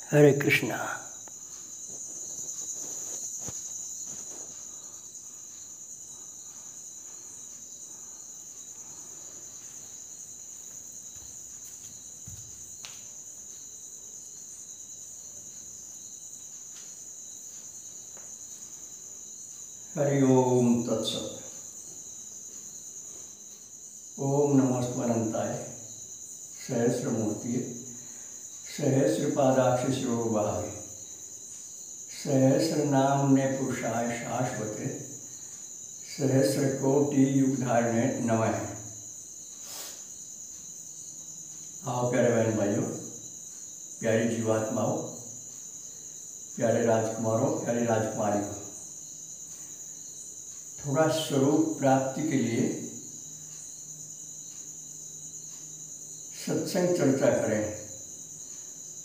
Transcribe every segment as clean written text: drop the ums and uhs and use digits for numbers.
हरे कृष्णा। हरि ओम तत्सत। ओम नमस्ते सहस्रमूर्ति सहस्रपादाक्ष शिरोभावे सहस्रनाम्ने पुरुषाय शाश्वते सहस्रकोटि युगधारिणे नमः। आओ प्यारे बहन भाइयों, प्यारी जीवात्माओं, प्यारे राजकुमारों, प्यारी राजकुमारियों, थोड़ा स्वरूप प्राप्ति के लिए सत्संग चर्चा करें,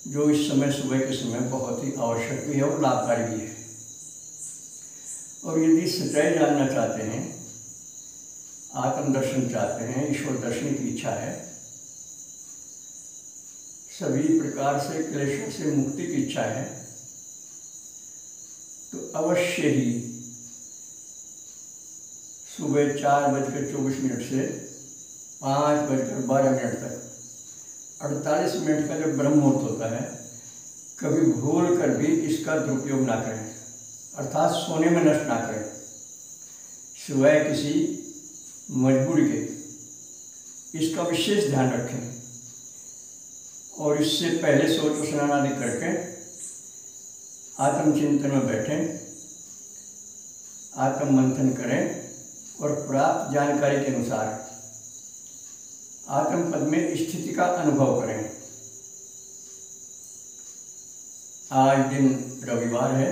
जो इस समय सुबह के समय बहुत ही आवश्यक भी है और लाभकारी भी है। और यदि सच्चाई जानना चाहते हैं, आत्म दर्शन चाहते हैं, ईश्वर दर्शन की इच्छा है, सभी प्रकार से क्लेशों से मुक्ति की इच्छा है, तो अवश्य ही सुबह 4:24 से 5:12 तक 48 मिनट का जो ब्रह्म मुहूर्त होता है, कभी भूल कर भी इसका दुरुपयोग ना करें, अर्थात सोने में नष्ट ना करें, सिवाय किसी मजबूरी के। इसका विशेष ध्यान रखें और इससे पहले सोच स्नान आदि करके आत्मचिंतन में बैठें, आत्म मंथन करें और प्राप्त जानकारी के अनुसार आत्म पद में स्थिति का अनुभव करें। आज दिन रविवार है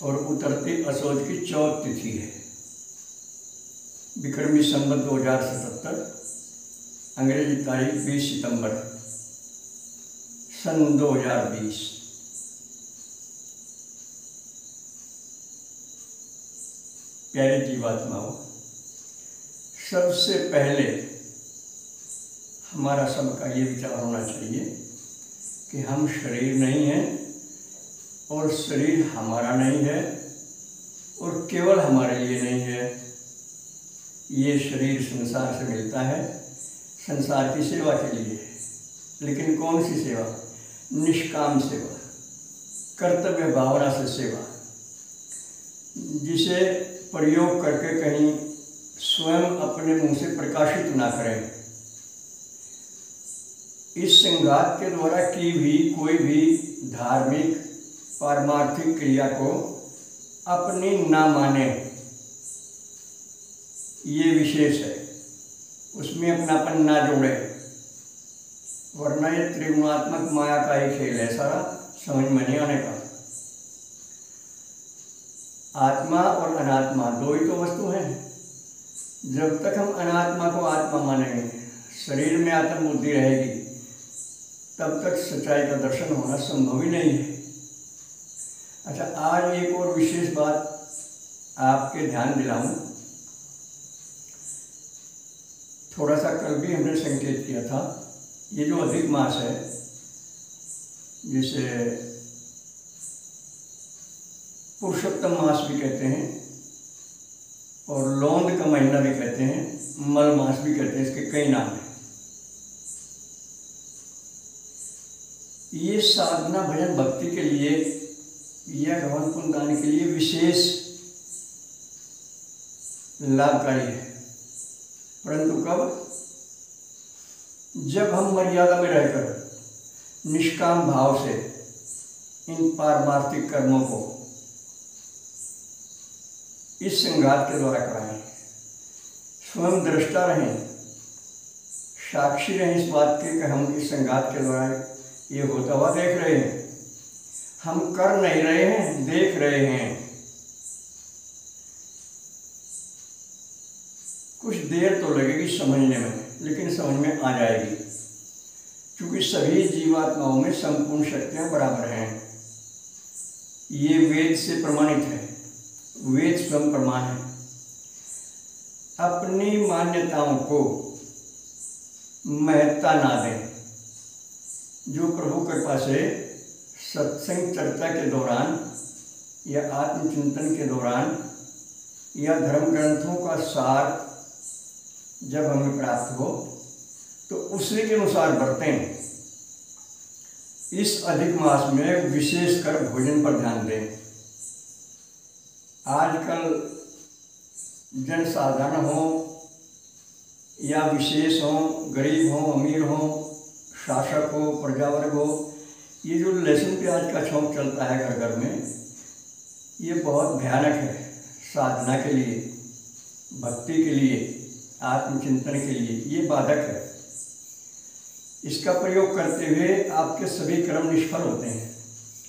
और उतरती असोज की 4 तिथि है। विक्रमी संवत 2077, अंग्रेजी तारीख 20 सितंबर सन 2020। प्यारी जीवात्माओं, सबसे पहले हमारा सबका ये विचार होना चाहिए कि हम शरीर नहीं हैं और शरीर हमारा नहीं है और केवल हमारे लिए नहीं है। ये शरीर संसार से मिलता है, संसार की सेवा के लिए, लेकिन कौन सी सेवा? निष्काम सेवा, कर्तव्य भावना से सेवा, जिसे प्रयोग करके कहीं स्वयं अपने मुंह से प्रकाशित ना करें। इस संघात के द्वारा की भी कोई भी धार्मिक पारमार्थिक क्रिया को अपनी ना माने, ये विशेष है। उसमें अपनापन ना जोड़े, वरना ये त्रिगुणात्मक माया का ही खेल है, सारा समझ में नहीं आने का। आत्मा और अनात्मा दो ही तो वस्तु हैं। जब तक हम अनात्मा को आत्मा मानेंगे, शरीर में आत्म बुद्धि रहेगी, तब तक सच्चाई का दर्शन होना संभव ही नहीं है। अच्छा, आज एक और विशेष बात आपके ध्यान दिलाऊं। थोड़ा सा कल भी हमने संकेत किया था, ये जो अधिक मास है, जिसे पुरुषोत्तम मास भी कहते हैं और लौंद का महीना भी कहते हैं, मल मास भी कहते हैं, इसके कई नाम हैं। ये साधना भजन भक्ति के लिए या भगवान पुण्य दान के लिए विशेष लाभकारी है। परंतु कब? जब हम मर्यादा में रहकर निष्काम भाव से इन पारमार्थिक कर्मों को इस संघात के द्वारा कराएं, स्वयं दृष्टा रहें, साक्षी रहें इस बात के कि हम इस संघात के द्वारा ये होता हुआ देख रहे हैं। हम कर नहीं रहे हैं, देख रहे हैं। कुछ देर तो लगेगी समझने में, लेकिन समझ में आ जाएगी, क्योंकि सभी जीवात्माओं में संपूर्ण शक्तियां बराबर हैं। ये वेद से प्रमाणित है, वेद स्वयं प्रमाण है। अपनी मान्यताओं को महत्ता ना दें, जो प्रभु कृपा से सत्संग चर्चा के दौरान या आत्मचिंतन के दौरान या धर्म ग्रंथों का सार जब हमें प्राप्त हो तो उसी के अनुसार बरतें। इस अधिक मास में विशेषकर भोजन पर ध्यान दें। आजकल जन साधारण हो या विशेष हो, गरीब हो, अमीर हो, शासक हो, प्रजावर्ग हो, ये जो लहसुन प्याज का छौंक चलता है घर घर में, ये बहुत भयानक है। साधना के लिए, भक्ति के लिए, आत्मचिंतन के लिए ये बाधक है। इसका प्रयोग करते हुए आपके सभी कर्म निष्फल होते हैं,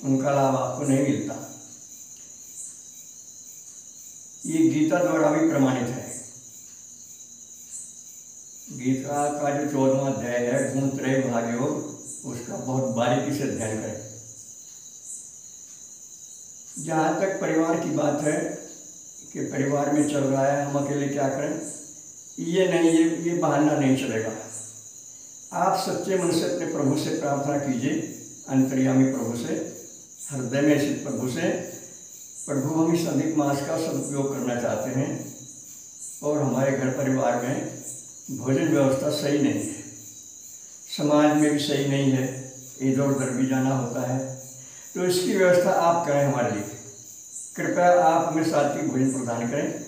उनका लाभ आपको नहीं मिलता। ये गीता द्वारा भी प्रमाणित है। गीता का जो 14वां अध्याय है गुणत्रय भाग योग, उसका बहुत बारीकी से अध्ययन करें। जहाँ तक परिवार की बात है कि परिवार में चल रहा है, हम अकेले क्या करें, ये नहीं, ये बहाना नहीं चलेगा। आप सच्चे मन से अपने प्रभु से प्रार्थना कीजिए, अंतर्यामी प्रभु से, हृदय में स्थित प्रभु से, प्रभु हम इस अधिक मास का सदुपयोग करना चाहते हैं और हमारे घर परिवार में भोजन व्यवस्था सही नहीं है, समाज में भी सही नहीं है, इधर उधर भी जाना होता है, तो इसकी व्यवस्था आप करें हमारे लिए। कृपया आप हमें सात्विक भोजन प्रदान करें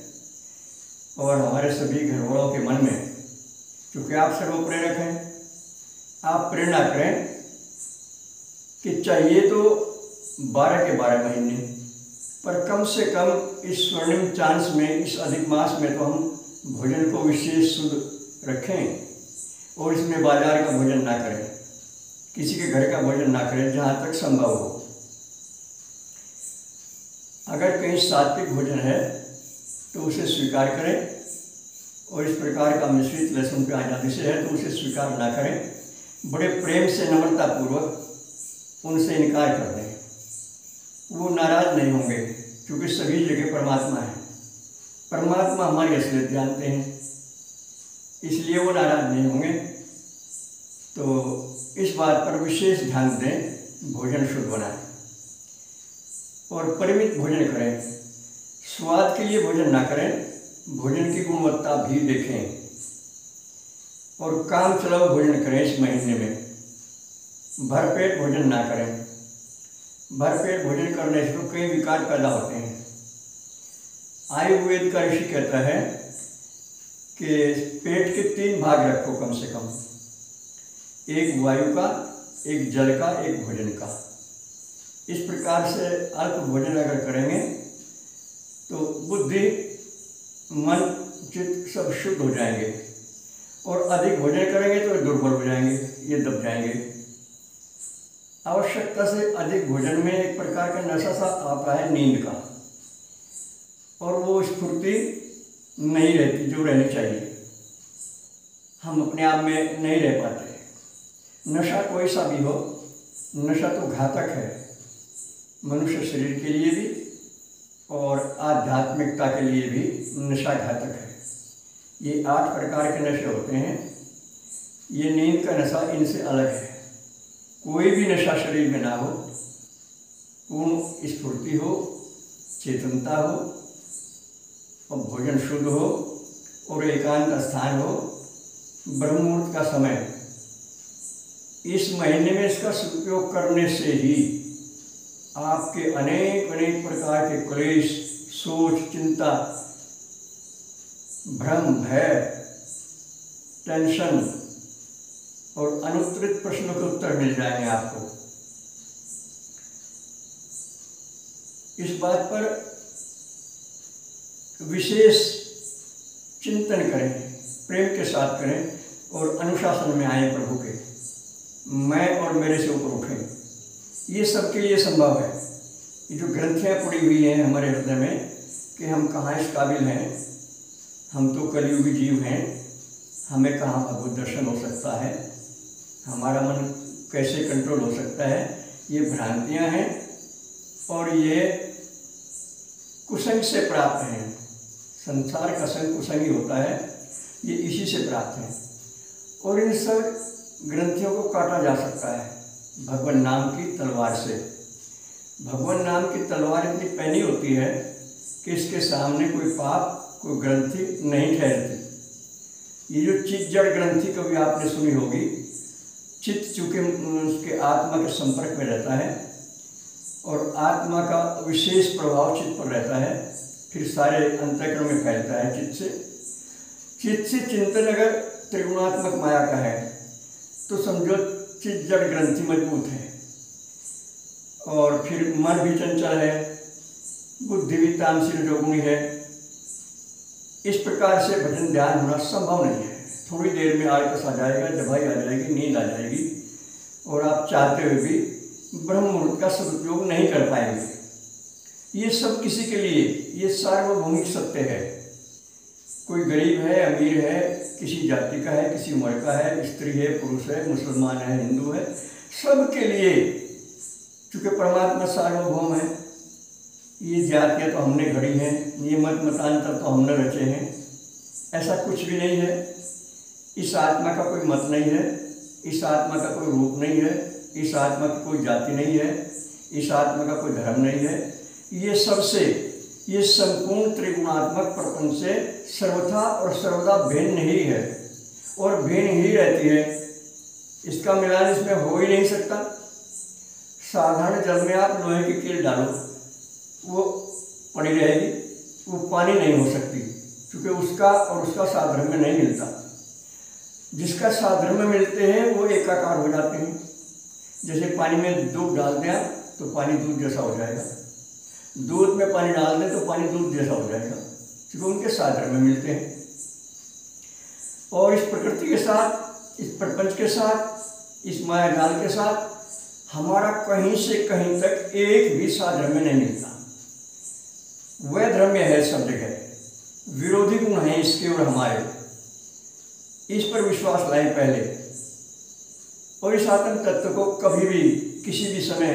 और हमारे सभी घरवालों के मन में, क्योंकि आप सर्वप्रेरक हैं, आप प्रेरणा करें कि चाहिए तो 12 के 12 महीने, पर कम से कम इस स्वर्णिम चांस में, इस अधिक मास में तो हम भोजन को विशेष शुद्ध रखें और इसमें बाजार का भोजन ना करें, किसी के घर का भोजन ना करें जहाँ तक संभव हो। अगर कहीं सात्विक भोजन है तो उसे स्वीकार करें और इस प्रकार का मिश्रित लहसुन प्याज आदि से है तो उसे स्वीकार ना करें। बड़े प्रेम से, नम्रतापूर्वक उनसे इनकार कर दें। वो नाराज नहीं होंगे, क्योंकि सभी जगह परमात्मा है, परमात्मा हमारी असलियत जानते हैं, इसलिए वो नाराज नहीं होंगे। तो इस बात पर विशेष ध्यान दें, भोजन शुद्ध बनाएं और परिमित भोजन करें। स्वाद के लिए भोजन ना करें, भोजन की गुणवत्ता भी देखें और काम चलाओ भोजन करें। इस महीने में भरपेट भोजन ना करें। भरपेट भोजन करने से तो कई विकार पैदा होते हैं। आयुर्वेद का ऋषि कहता है कि पेट के 3 भाग रखो कम से कम, एक वायु का, एक जल का, एक भोजन का। इस प्रकार से अल्प भोजन अगर करेंगे तो बुद्धि, मन, चित्त सब शुद्ध हो जाएंगे और अधिक भोजन करेंगे तो दुर्बल हो जाएंगे, ये दब जाएंगे। आवश्यकता से अधिक भोजन में एक प्रकार का नशा सा आता है नींद का, और वो स्फूर्ति नहीं रहती जो रहनी चाहिए। हम अपने आप में नहीं रह पाते। नशा कोई सा भी हो, नशा तो घातक है, मनुष्य शरीर के लिए भी और आध्यात्मिकता के लिए भी नशा घातक है। ये 8 प्रकार के नशे होते हैं। ये नींद का नशा इनसे अलग है। कोई भी नशा शरीर में ना हो, पूर्ण स्फूर्ति हो, चेतनता हो और भोजन शुद्ध हो और एकांत स्थान हो, ब्रह्म मुहूर्त का समय। इस महीने में इसका सदुपयोग करने से ही आपके अनेक अनेक प्रकार के क्लेश, सोच, चिंता, भ्रम, भय, टेंशन और अनुत्तरित प्रश्नों के उत्तर मिल जाएंगे आपको। इस बात पर विशेष चिंतन करें, प्रेम के साथ करें और अनुशासन में आए प्रभु के। मैं और मेरे से ऊपर उठें, ये सबके लिए संभव है। ये जो ग्रंथियाँ पड़ी हुई हैं हमारे हृदय में कि हम कहाँ इस काबिल हैं, हम तो कलियुगी जीव हैं, हमें कहाँ भगवत दर्शन हो सकता है, हमारा मन कैसे कंट्रोल हो सकता है, ये भ्रांतियाँ हैं और ये कुसंग से प्राप्त हैं। संसार का संग कुसंग ही होता है, ये इसी से प्राप्त है। और इन सब ग्रंथियों को काटा जा सकता है। भगवान नाम की तलवार से। भगवान नाम की तलवार इतनी पैनी होती है कि इसके सामने कोई पाप, कोई ग्रंथि नहीं ठहरती। ये जो चित्त जड़ ग्रंथि कभी आपने सुनी होगी, चित्त चूँकि उसके आत्मा के संपर्क में रहता है और आत्मा का विशेष प्रभाव चित्त पर रहता है, फिर सारे अंतःकरण में फैलता है चित्त से। चित्त से चिंतन अगर त्रिगुणात्मक माया का है तो समझो चित्त जड़ ग्रंथि मजबूत है, और फिर मन भी चंचल है, बुद्धि भी तामसी रजोगुणी है। इस प्रकार से भजन ध्यान होना संभव नहीं है। थोड़ी देर में आलस आ जाएगा, दवाई आ जाएगी, नींद आ जाएगी, और आप चाहते हुए भी ब्रह्म मुहूर्त का सदुपयोग नहीं कर पाएंगे। ये सब किसी के लिए, ये सार्वभौमिक सत्य है। कोई गरीब है, अमीर है, किसी जाति का है, किसी उम्र का है, स्त्री है, पुरुष है, मुसलमान है, हिंदू है, सबके लिए, चूँकि परमात्मा सार्वभौम है। ये जातियाँ तो हमने घड़ी हैं, ये मत मतांतर तो हमने रचे हैं, ऐसा कुछ भी नहीं है। इस आत्मा का कोई मत नहीं है, इस आत्मा का कोई रूप नहीं है, इस आत्मा की कोई जाति नहीं है, इस आत्मा का कोई धर्म नहीं है। ये सबसे, ये संपूर्ण त्रिगुणात्मक प्रपंच से सर्वथा और सर्वदा भिन्न ही है और भिन्न ही रहती है। इसका मिलान इसमें हो ही नहीं सकता। साधारण जल में आप लोहे की कील डालो, वो पड़ी रहेगी, वो पानी नहीं हो सकती, क्योंकि उसका और उसका साधर्म्य नहीं मिलता। जिसका साधर्म्य मिलते हैं वो एकाकार हो जाते हैं। जैसे पानी में दूध डाल दिया तो पानी दूध जैसा हो जाएगा, दूध में पानी डाल दें तो पानी दूध जैसा हो जाएगा, क्योंकि उनके साधर्म्य मिलते हैं। और इस प्रकृति के साथ, इस प्रपंच के साथ, इस माया जाल के साथ हमारा कहीं से कहीं तक एक भी साधर्म्य नहीं मिलता। वैधर्म्य है सब जगह, विरोधी गुण है इसके और हमारे। इस पर विश्वास लाएं पहले, और इस आत्म तत्व को कभी भी किसी भी समय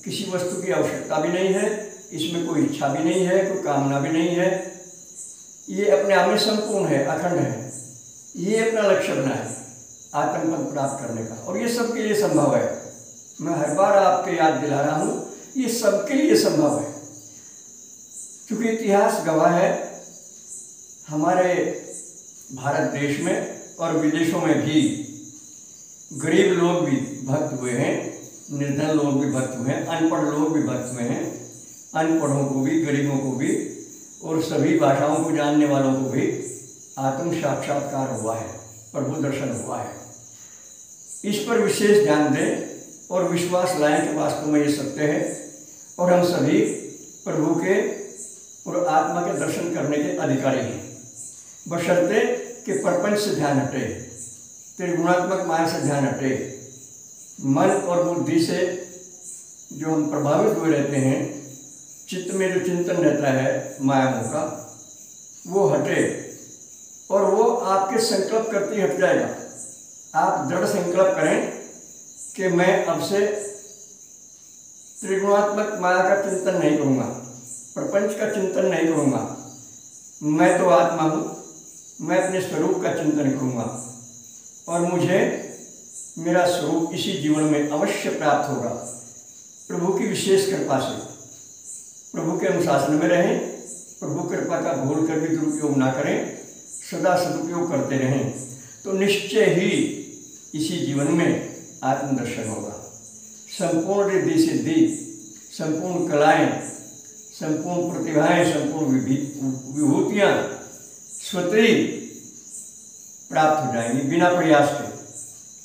किसी वस्तु की आवश्यकता भी नहीं है, इसमें कोई इच्छा भी नहीं है, कोई कामना भी नहीं है। ये अपने आप में संपूर्ण है, अखंड है। ये अपना लक्ष्य बना है आत्म पद प्राप्त करने का, और ये सबके लिए संभव है। मैं हर बार आपके याद दिला रहा हूँ, ये सबके लिए संभव है, क्योंकि इतिहास गवाह है। हमारे भारत देश में और विदेशों में भी गरीब लोग भी भक्त हुए हैं, निर्धन लोग भी भक्त हुए हैं, अनपढ़ लोग भी भक्त हुए हैं। अनपढ़ों को भी, गरीबों को भी, और सभी भाषाओं को जानने वालों को भी आत्म साक्षात्कार हुआ है, प्रभु दर्शन हुआ है। इस पर विशेष ध्यान दें और विश्वास लाएं कि वास्तव में ये सत्य है, और हम सभी प्रभु के और आत्मा के दर्शन करने के अधिकारी हैं, बशर्ते कि प्रपंच से ध्यान हटे, त्रिगुणात्मक माया से ध्यान हटे। मन और बुद्धि से जो हम प्रभावित हुए रहते हैं, चित्त में जो चिंतन रहता है माया मोह का, वो हटे, और वो आपके संकल्प करते ही हट जाएगा। आप दृढ़ संकल्प करें कि मैं अब से त्रिगुणात्मक माया का चिंतन नहीं करूँगा, प्रपंच का चिंतन नहीं करूँगा, मैं तो आत्मा हूँ, मैं अपने स्वरूप का चिंतन करूँगा, और मुझे मेरा स्वरूप इसी जीवन में अवश्य प्राप्त होगा। प्रभु की विशेष कृपा से प्रभु के अनुशासन में रहें, प्रभु कृपा का भूल कर भी दुरुपयोग ना करें, सदा सदुपयोग करते रहें, तो निश्चय ही इसी जीवन में आत्मदर्शन होगा। संपूर्ण रिद्धि सिद्धि, संपूर्ण कलाएं, संपूर्ण प्रतिभाएं, संपूर्ण विभूतियाँ स्वतः ही प्राप्त हो जाएंगी बिना प्रयास के,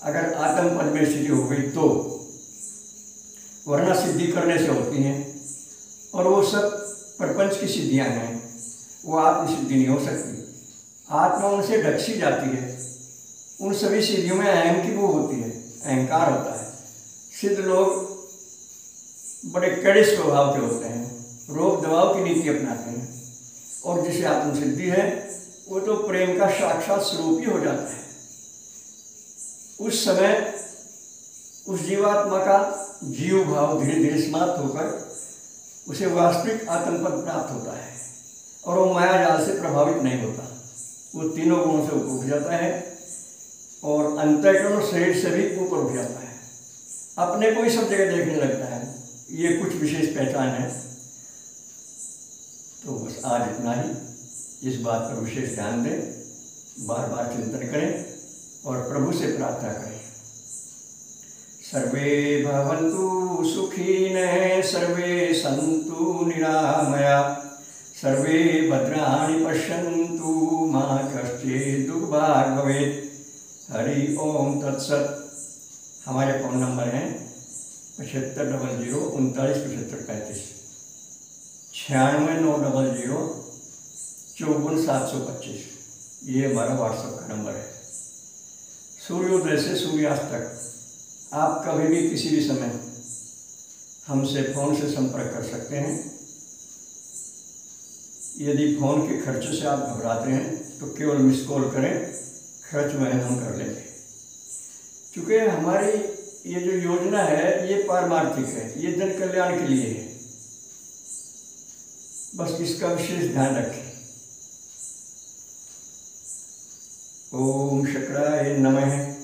अगर आत्म पद में स्थिति हो गई तो। वरना सिद्धि करने से होती हैं, और वो सब प्रपंच की सिद्धियां हैं, वो आत्म सिद्धि नहीं हो सकती। आत्मा उनसे ढक सी जाती है। उन सभी सिद्धियों में अहम की वो होती है, अहंकार होता है। सिद्ध लोग बड़े कड़े स्वभाव के होते हैं, रोक दबाव की नीति अपनाते हैं, और जिसे आत्मसिद्धि है वो तो प्रेम का साक्षात स्वरूप ही हो जाता है। उस समय उस जीवात्मा का जीव भाव धीरे धीरे समाप्त होकर उसे वास्तविक आत्मपद प्राप्त होता है, और वो माया जाल से प्रभावित नहीं होता। वो तीनों गुणों से ऊपर उठ जाता है, और अंतःकरण और शरीर से भी ऊपर उठ जाता है। अपने को ही सब जगह देखने लगता है, ये कुछ विशेष पहचान है। तो बस आज इतना ही, इस बात पर विशेष ध्यान दें, बार बार चिंतन करें और प्रभु से प्रार्थना करें। सर्वे भवन्तु सुखिनः, सर्वे सन्तु निरामया, सर्वे भद्राणि पश्यन्तु, मा कश्चित् दुःखभाग् भवेत्। हरि ओम तत्सत। हमारे फ़ोन नंबर हैं 7500 39 75 35, 96 900 54 725। ये हमारा व्हाट्सएप का नंबर है। सूर्योदय से सूर्यास्त तक आप कभी भी किसी भी समय हमसे फ़ोन से संपर्क कर सकते हैं। यदि फ़ोन के खर्चे से आप घबराते हैं तो केवल मिस कॉल करें, खर्च वहन हम कर लेंगे। क्योंकि हमारी ये जो योजना है ये पारमार्थिक है, ये जन कल्याण के लिए है। बस इसका विशेष ध्यान रखें। ओम शंकराय नमः।